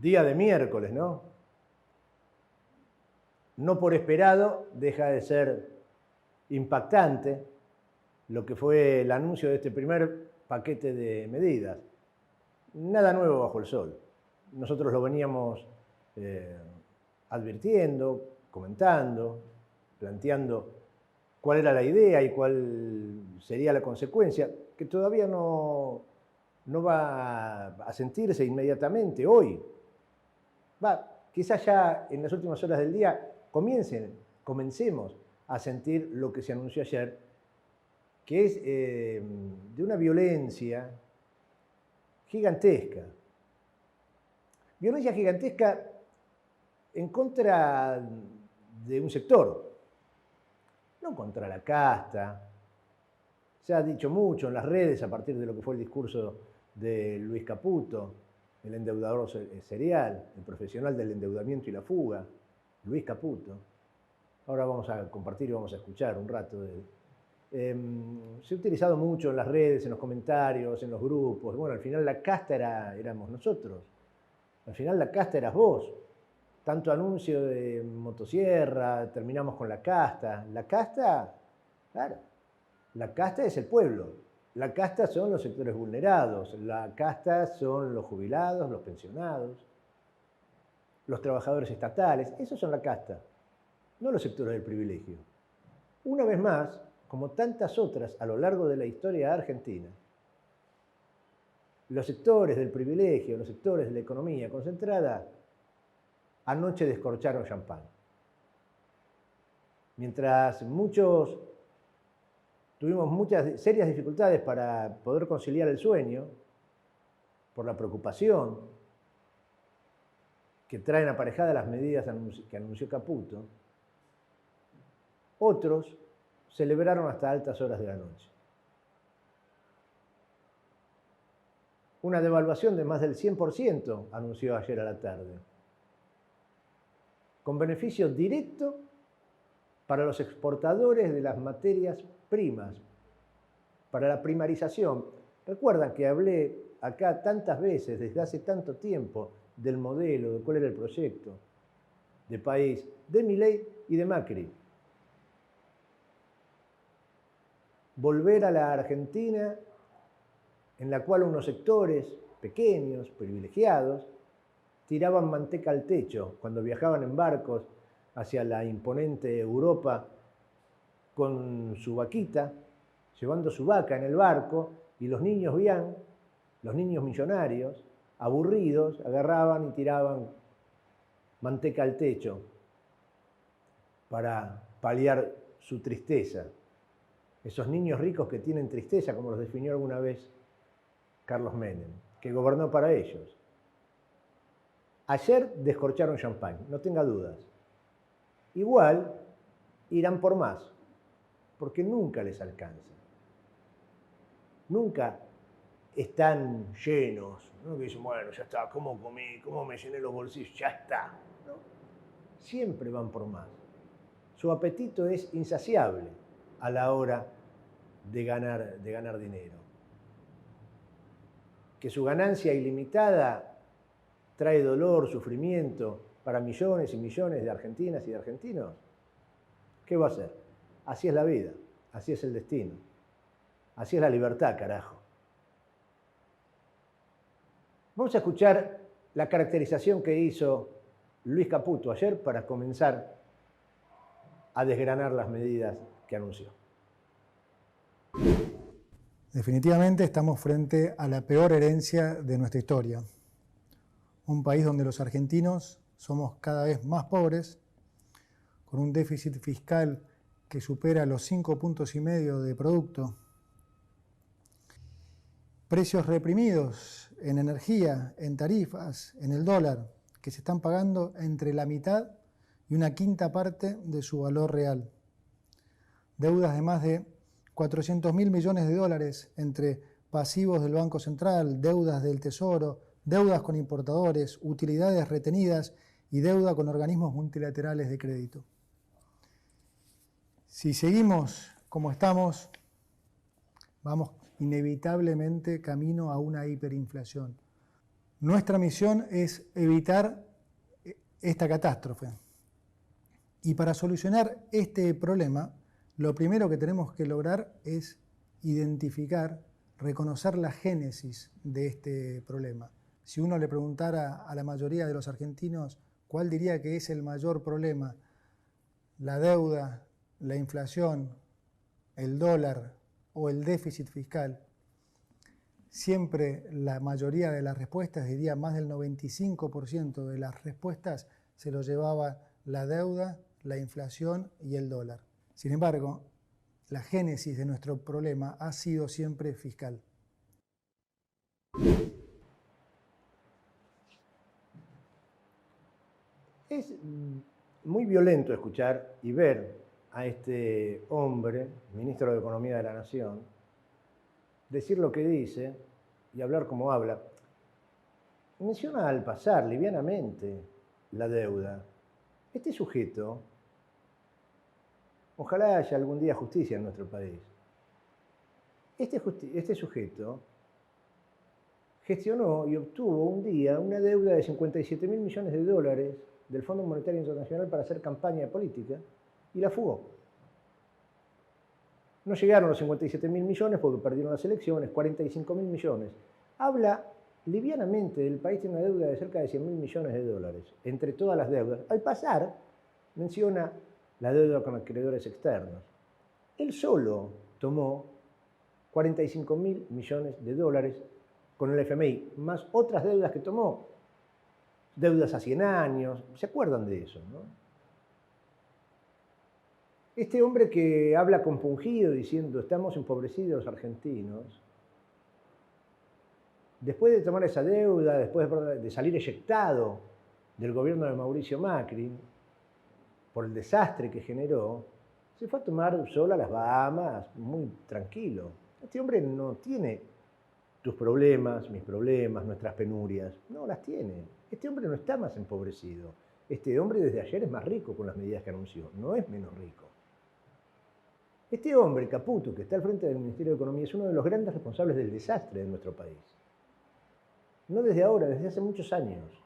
Día de miércoles, ¿no? No por esperado deja de ser impactante lo que fue el anuncio de este primer paquete de medidas. Nada nuevo bajo el sol. Nosotros lo veníamos advirtiendo, comentando, planteando cuál era la idea y cuál sería la consecuencia, que todavía no va a sentirse inmediatamente hoy. Quizás ya en las últimas horas del día comencemos a sentir lo que se anunció ayer, que es de una violencia gigantesca. Violencia gigantesca en contra de un sector, no contra la casta. Se ha dicho mucho en las redes a partir de lo que fue el discurso de Luis Caputo, el endeudador serial, el profesional del endeudamiento y la fuga, Luis Caputo. Ahora vamos a compartir y vamos a escuchar un rato de él. Se ha utilizado mucho en las redes, en los comentarios, en los grupos. Bueno, al final la casta éramos nosotros. Al final la casta eras vos. Tanto anuncio de motosierra, terminamos con la casta. La casta, claro, la casta es el pueblo. La casta son los sectores vulnerados. La casta son los jubilados, los pensionados, los trabajadores estatales. Esos son la casta, no los sectores del privilegio. Una vez más, como tantas otras a lo largo de la historia argentina, los sectores del privilegio, los sectores de la economía concentrada, anoche descorcharon champán. Mientras muchos tuvimos muchas serias dificultades para poder conciliar el sueño, por la preocupación que traen aparejadas las medidas que anunció Caputo, otros celebraron hasta altas horas de la noche. Una devaluación de más del 100% anunció ayer a la tarde, con beneficio directo para los exportadores de las materias primas, para la primarización. Recuerdan que hablé acá tantas veces, desde hace tanto tiempo, del modelo, de cuál era el proyecto de país de Milei y de Macri. Volver a la Argentina en la cual unos sectores pequeños, privilegiados, tiraban manteca al techo cuando viajaban en barcos hacia la imponente Europa con su vaquita, llevando su vaca en el barco, y los niños bien, los niños millonarios, aburridos, agarraban y tiraban manteca al techo para paliar su tristeza. Esos niños ricos que tienen tristeza, como los definió alguna vez Carlos Menem, que gobernó para ellos. Ayer descorcharon champán, no tenga dudas. Igual irán por más, porque nunca les alcanza. Nunca están llenos, ¿no? Que dicen, bueno, ya está, ¿cómo comí? ¿Cómo me llené los bolsillos? Ya está. ¿No? Siempre van por más. Su apetito es insaciable a la hora de ganar dinero. Que su ganancia ilimitada trae dolor, sufrimiento para millones y millones de argentinas y de argentinos. ¿Qué va a hacer? Así es la vida, así es el destino, así es la libertad, carajo. Vamos a escuchar la caracterización que hizo Luis Caputo ayer para comenzar a desgranar las medidas que anunció. Definitivamente estamos frente a la peor herencia de nuestra historia. Un país donde los argentinos somos cada vez más pobres, con un déficit fiscal que supera los 5,5 puntos de producto, precios reprimidos en energía, en tarifas, en el dólar, que se están pagando entre la mitad y una quinta parte de su valor real. Deudas de más de 400.000 millones de dólares entre pasivos del Banco Central, deudas del Tesoro, deudas con importadores, utilidades retenidas y deuda con organismos multilaterales de crédito. Si seguimos como estamos, vamos inevitablemente camino a una hiperinflación. Nuestra misión es evitar esta catástrofe. Y para solucionar este problema, lo primero que tenemos que lograr es identificar, reconocer la génesis de este problema. Si uno le preguntara a la mayoría de los argentinos cuál diría que es el mayor problema, la deuda, la inflación, el dólar o el déficit fiscal, siempre la mayoría de las respuestas, diría más del 95% de las respuestas, se lo llevaba la deuda, la inflación y el dólar. Sin embargo, la génesis de nuestro problema ha sido siempre fiscal. Es muy violento escuchar y ver a este hombre, ministro de Economía de la Nación, decir lo que dice y hablar como habla. Menciona al pasar livianamente la deuda. Este sujeto, ojalá haya algún día justicia en nuestro país. Este sujeto gestionó y obtuvo un día una deuda de 57.000 millones de dólares del Fondo Monetario Internacional para hacer campaña política y la fugó. No llegaron los 57.000 millones porque perdieron las elecciones, 45.000 millones. Habla livianamente del país, tiene una deuda de cerca de 100.000 millones de dólares, entre todas las deudas. Al pasar, menciona la deuda con acreedores externos. Él solo tomó 45.000 millones de dólares con el FMI, más otras deudas que tomó, deudas a 100 años, ¿se acuerdan de eso, no? Este hombre que habla compungido diciendo estamos empobrecidos argentinos, después de tomar esa deuda, después de salir eyectado del gobierno de Mauricio Macri, por el desastre que generó, se fue a tomar sol a las Bahamas, muy tranquilo. Este hombre no tiene tus problemas, mis problemas, nuestras penurias, no las tiene. Este hombre no está más empobrecido. Este hombre desde ayer es más rico con las medidas que anunció, no es menos rico. Este hombre, Caputo, que está al frente del Ministerio de Economía, es uno de los grandes responsables del desastre de nuestro país. No desde ahora, desde hace muchos años.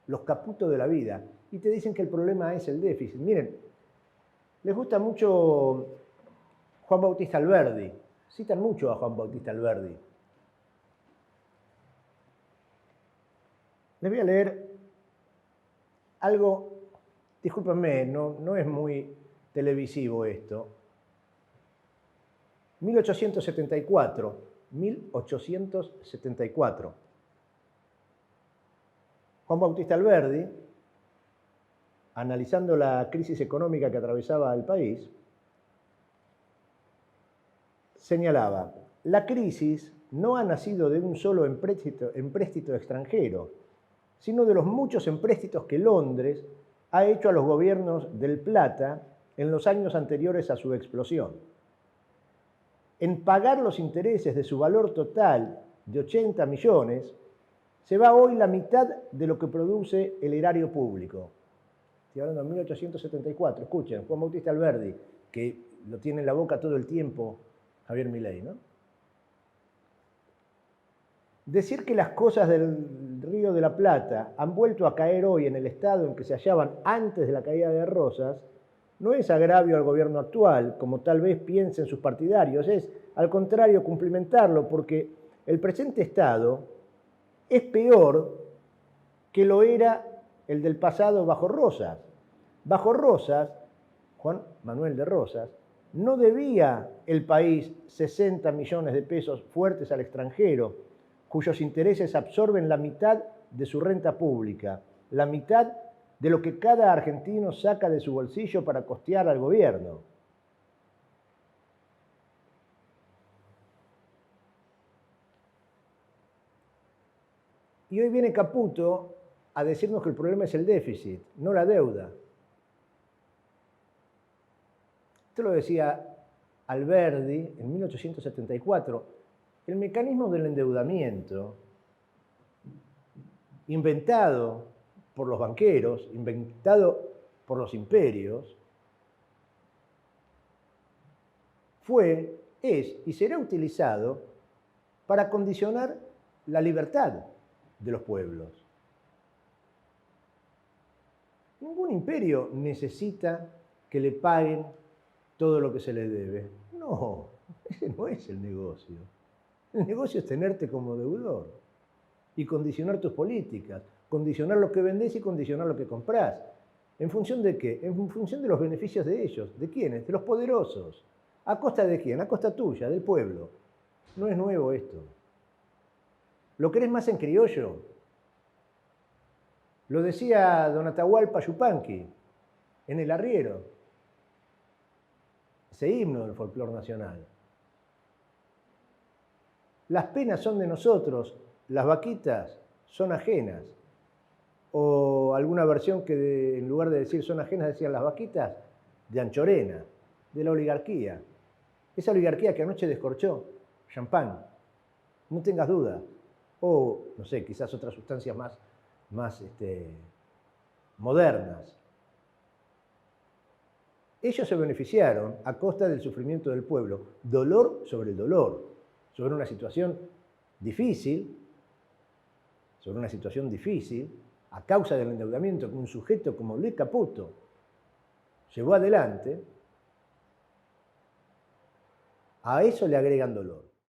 Los Caputos de la vida. Y te dicen que el problema es el déficit. Miren, les gusta mucho Juan Bautista Alberdi. Citan mucho a Juan Bautista Alberdi. Les voy a leer algo, discúlpenme, no es muy televisivo esto. 1874. Juan Bautista Alberdi, analizando la crisis económica que atravesaba el país, señalaba, la crisis no ha nacido de un solo empréstito extranjero, sino de los muchos empréstitos que Londres ha hecho a los gobiernos del Plata en los años anteriores a su explosión. En pagar los intereses de su valor total de 80 millones, se va hoy la mitad de lo que produce el erario público. Estoy hablando de 1874. Escuchen, Juan Bautista Alberdi, que lo tiene en la boca todo el tiempo Javier Milei, ¿no? Decir que las cosas del Río de la Plata han vuelto a caer hoy en el estado en que se hallaban antes de la caída de Rosas no es agravio al gobierno actual, como tal vez piensen sus partidarios, es, al contrario, cumplimentarlo, porque el presente estado es peor que lo era el del pasado bajo Rosas. Bajo Rosas, Juan Manuel de Rosas, no debía el país 60 millones de pesos fuertes al extranjero, cuyos intereses absorben la mitad de su renta pública, la mitad de lo que cada argentino saca de su bolsillo para costear al gobierno. Y hoy viene Caputo a decirnos que el problema es el déficit, no la deuda. Esto lo decía Alberdi en 1874. El mecanismo del endeudamiento, inventado por los banqueros, inventado por los imperios, es y será utilizado para condicionar la libertad de los pueblos. Ningún imperio necesita que le paguen todo lo que se le debe. No, ese no es el negocio. El negocio es tenerte como deudor y condicionar tus políticas, condicionar lo que vendés y condicionar lo que comprás. ¿En función de qué? En función de los beneficios de ellos. ¿De quiénes? De los poderosos. ¿A costa de quién? A costa tuya, del pueblo. No es nuevo esto. ¿Lo querés más en criollo? Lo decía don Atahualpa Yupanqui en El Arriero, ese himno del folclore nacional. Las penas son de nosotros, las vaquitas son ajenas. O alguna versión que en lugar de decir son ajenas decían las vaquitas, de Anchorena, de la oligarquía. Esa oligarquía que anoche descorchó champán, no tengas duda. O, no sé, quizás otras sustancias más modernas. Ellos se beneficiaron a costa del sufrimiento del pueblo, dolor sobre el dolor, sobre una situación difícil, a causa del endeudamiento que un sujeto como Luis Caputo llevó adelante. A eso le agregan dolor.